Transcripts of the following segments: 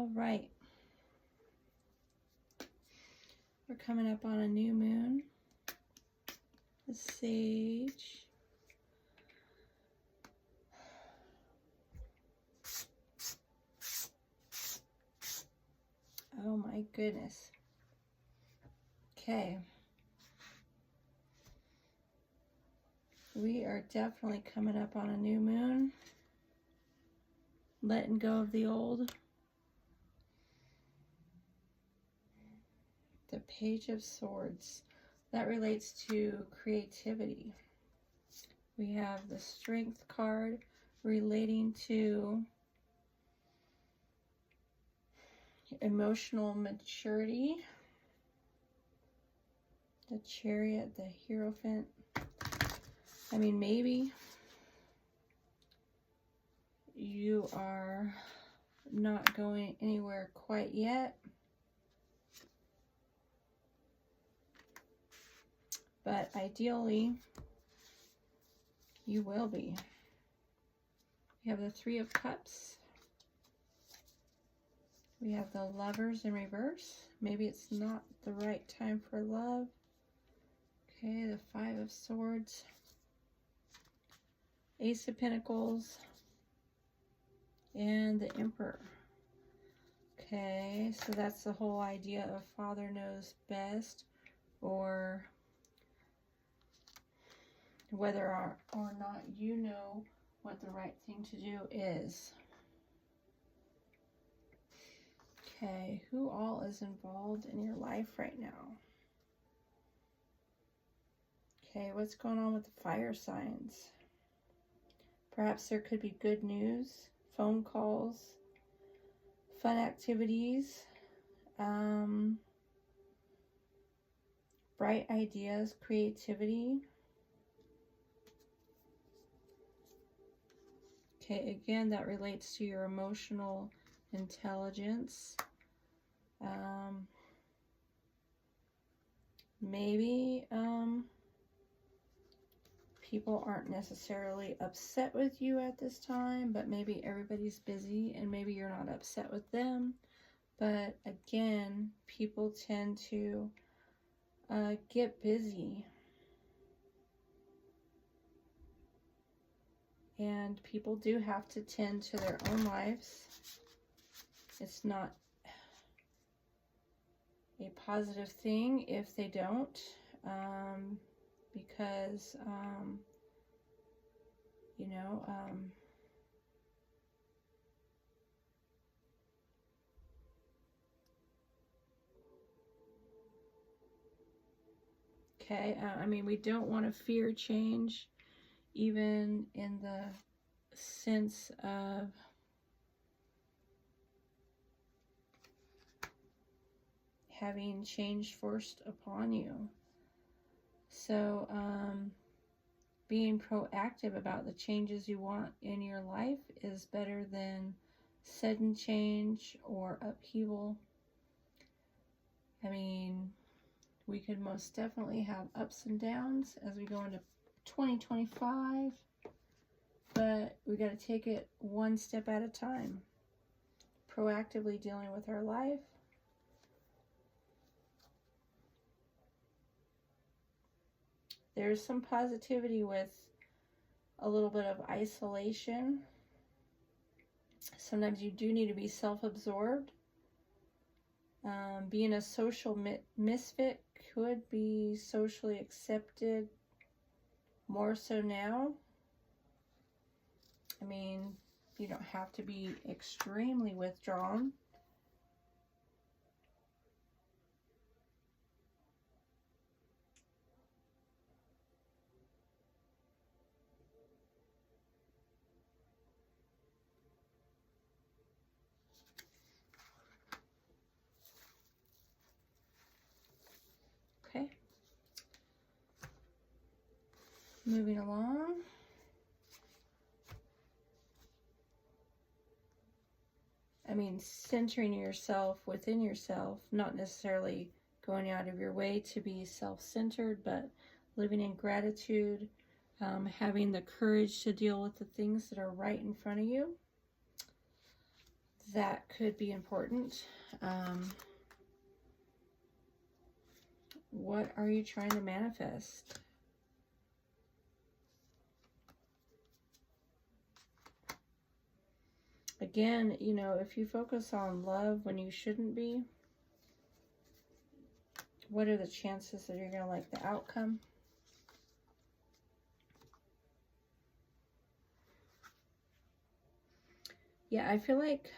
All right. We're coming up on a new moon. The Sage. Oh my goodness. Okay. We are definitely coming up on a new moon. Letting go of the old. The Page of Swords. That relates to creativity. We have the Strength card relating to emotional maturity. The Chariot, the Hierophant. I mean, maybe you are not going anywhere quite yet, but ideally you will be. We have the Three of Cups. We have the Lovers in reverse. Maybe it's not the right time for love. Okay, the Five of Swords. Ace of Pentacles. And the Emperor. Okay, so that's the whole idea of Father knows best, or whether or not you know what the right thing to do is. Okay, who all is involved in your life right now? Okay, what's going on with the fire signs? Perhaps there could be good news, phone calls, fun activities, bright ideas, creativity. Okay, again, that relates to your emotional intelligence. Maybe people aren't necessarily upset with you at this time, but maybe everybody's busy and maybe you're not upset with them. But again, people tend to get busy. And people do have to tend to their own lives. It's not a positive thing if they don't, because, you know, okay, I mean, we don't want to fear change, even in the sense of having change forced upon you. So, being proactive about the changes you want in your life is better than sudden change or upheaval. I mean, we could most definitely have ups and downs as we go into 2025, but we got to take it one step at a time. Proactively dealing with our life. There's some positivity with a little bit of isolation. Sometimes you do need to be self-absorbed. Being a social misfit could be socially accepted more so now. I mean, you don't have to be extremely withdrawn. Okay. Moving along. I mean, centering yourself within yourself, not necessarily going out of your way to be self-centered, but living in gratitude, having the courage to deal with the things that are right in front of you. that could be important. What are you trying to manifest? Again, you know, if you focus on love when you shouldn't be, what are the chances that you're going to like the outcome? Yeah, I feel like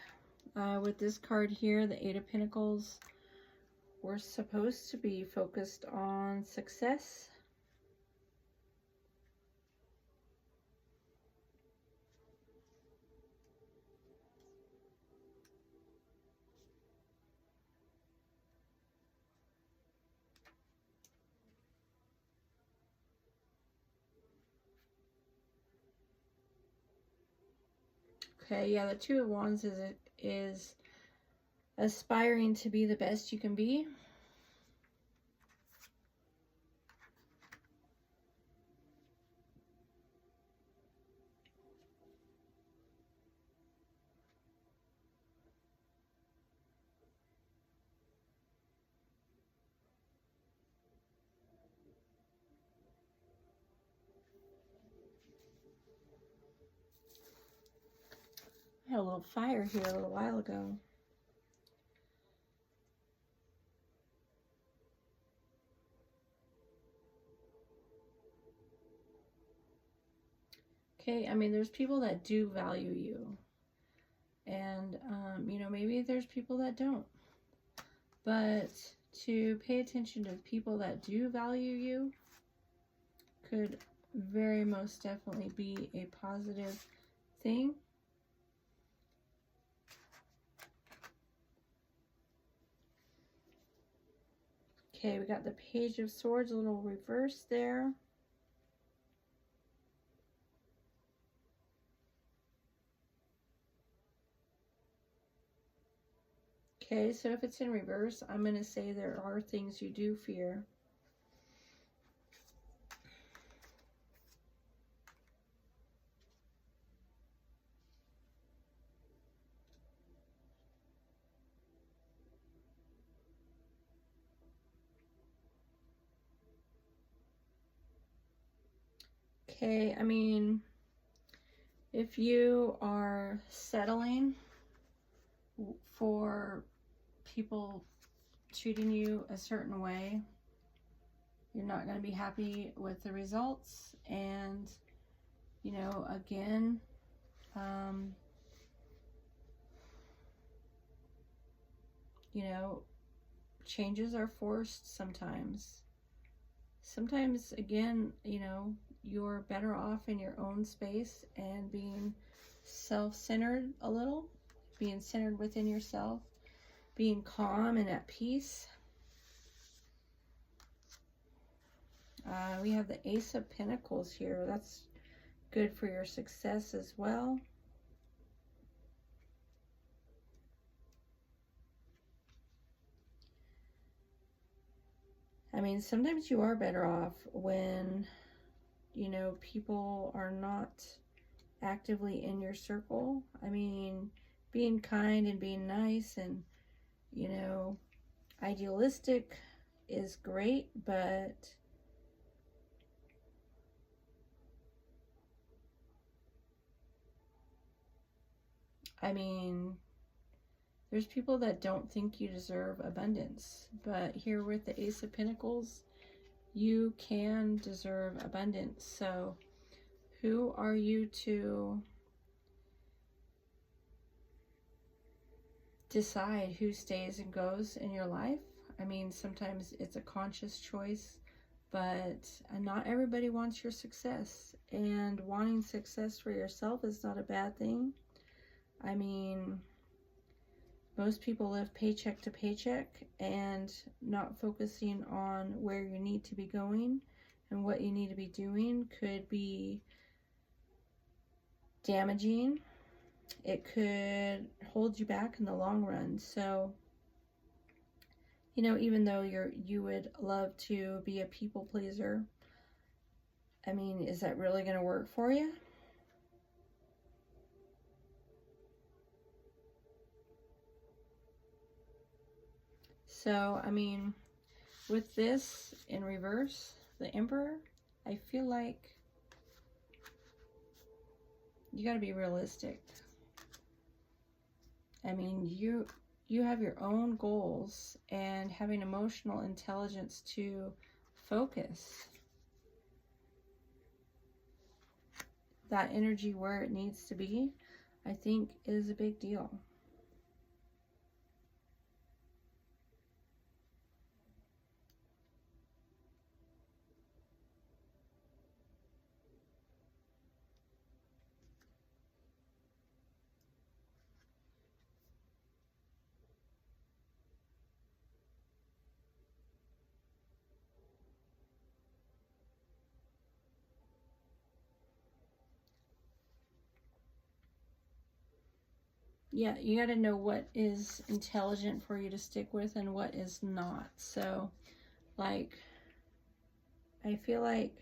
with this card here, the Eight of Pentacles, we're supposed to be focused on success. Okay, yeah, the Two of Wands is aspiring to be the best you can be. I had a little fire here a little while ago. Okay, I mean, there's people that do value you. And, you know, maybe there's people that don't. But to pay attention to people that do value you could very most definitely be a positive thing. Okay, we got the Page of Swords, a little reverse there. Okay, so if it's in reverse, I'm going to say there are things you do fear. Okay, I mean, if you are settling for people treating you a certain way, you're not going to be happy with the results. And, you know, again, you know, changes are forced sometimes. Sometimes, again, you know, you're better off in your own space and being self-centered a little, being centered within yourself, being calm and at peace. We have the Ace of Pentacles here. That's good for your success as well. I mean, sometimes you are better off when, you know, people are not actively in your circle. I mean, being kind and being nice and, you know, idealistic is great, but I mean, there's people that don't think you deserve abundance, but here with the Ace of Pentacles, you can deserve abundance. So who are you to decide who stays and goes in your life? I mean, sometimes it's a conscious choice, but not everybody wants your success, and wanting success for yourself is not a bad thing. I mean, most people live paycheck to paycheck, and not focusing on where you need to be going and what you need to be doing could be damaging. It could hold you back in the long run. So, you know, even though you would love to be a people pleaser, I mean, is that really going to work for you? So, I mean, with this in reverse, the Emperor, I feel like you got to be realistic. I mean, you have your own goals, and having emotional intelligence to focus that energy where it needs to be, I think is a big deal. Yeah, you got to know what is intelligent for you to stick with and what is not. So, like, I feel like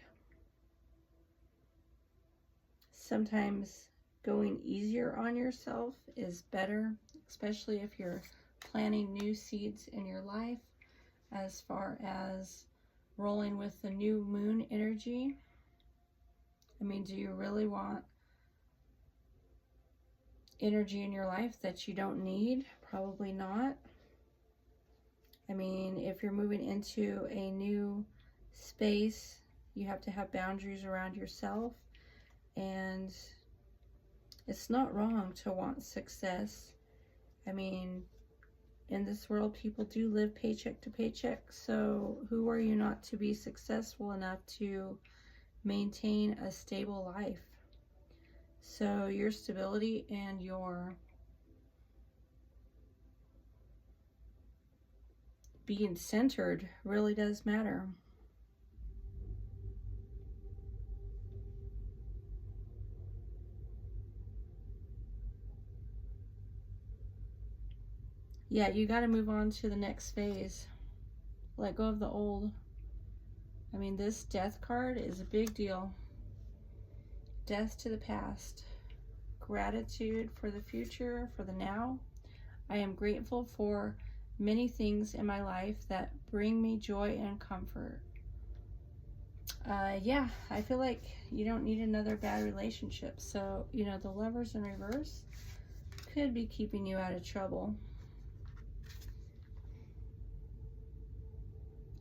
sometimes going easier on yourself is better, especially if you're planting new seeds in your life, as far as rolling with the new moon energy. I mean, do you really want energy in your life that you don't need? Probably not. I mean, if you're moving into a new space, you have to have boundaries around yourself, and it's not wrong to want success. I mean, in this world, people do live paycheck to paycheck, so who are you not to be successful enough to maintain a stable life? So your stability and your being centered really does matter. Yeah, you got to move on to the next phase. Let go of the old. I mean, this death card is a big deal. Death to the past. Gratitude for the future, for the now. I am grateful for many things in my life that bring me joy and comfort. Yeah, I feel like you don't need another bad relationship. So, you know, the Lovers in reverse could be keeping you out of trouble.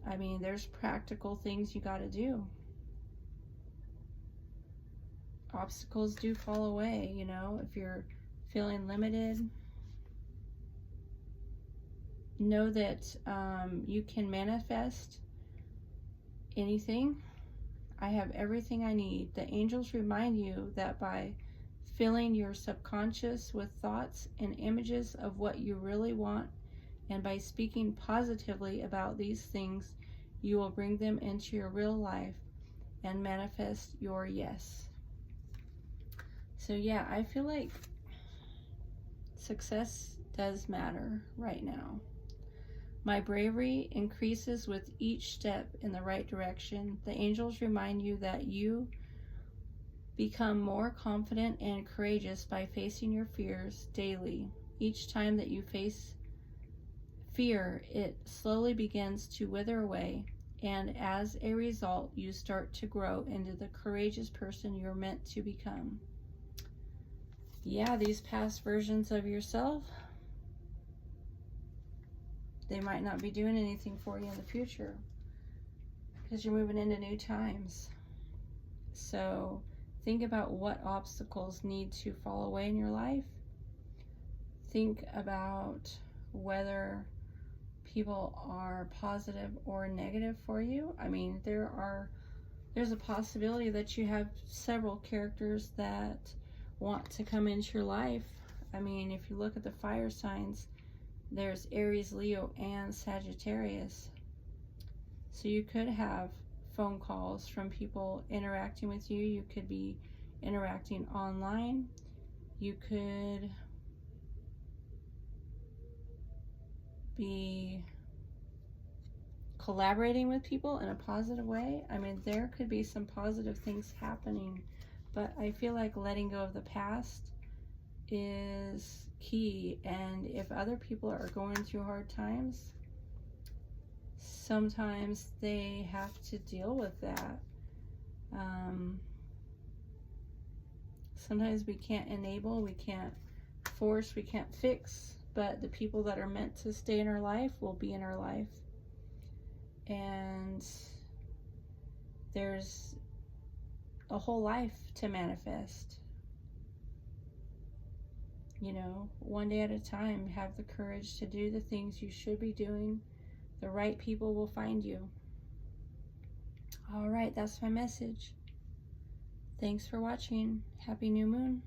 I mean, there's practical things you got to do. Obstacles do fall away, you know, if you're feeling limited. Know that you can manifest anything. I have everything I need. The angels remind you that by filling your subconscious with thoughts and images of what you really want, and by speaking positively about these things, you will bring them into your real life and manifest your yes. So yeah, I feel like success does matter right now. My bravery increases with each step in the right direction. The angels remind you that you become more confident and courageous by facing your fears daily. Each time that you face fear, it slowly begins to wither away, and as a result, you start to grow into the courageous person you're meant to become. Yeah, these past versions of yourself, they might not be doing anything for you in the future because you're moving into new times. So think about what obstacles need to fall away in your life. Think about whether people are positive or negative for you. I mean, there's a possibility that you have several characters that want to come into your life. I mean, if you look at the fire signs, there's Aries, Leo, and Sagittarius. So you could have phone calls from people interacting with you. You could be interacting online. You could be collaborating with people in a positive way. I mean, there could be some positive things happening, but I feel like letting go of the past is key. And if other people are going through hard times, sometimes they have to deal with that. Sometimes we can't enable, we can't force, we can't fix, but the people that are meant to stay in our life will be in our life. And there's a whole life to manifest. You know, one day at a time. Have the courage to do the things you should be doing. The right people will find you. All right, that's my message. Thanks for watching. Happy new moon.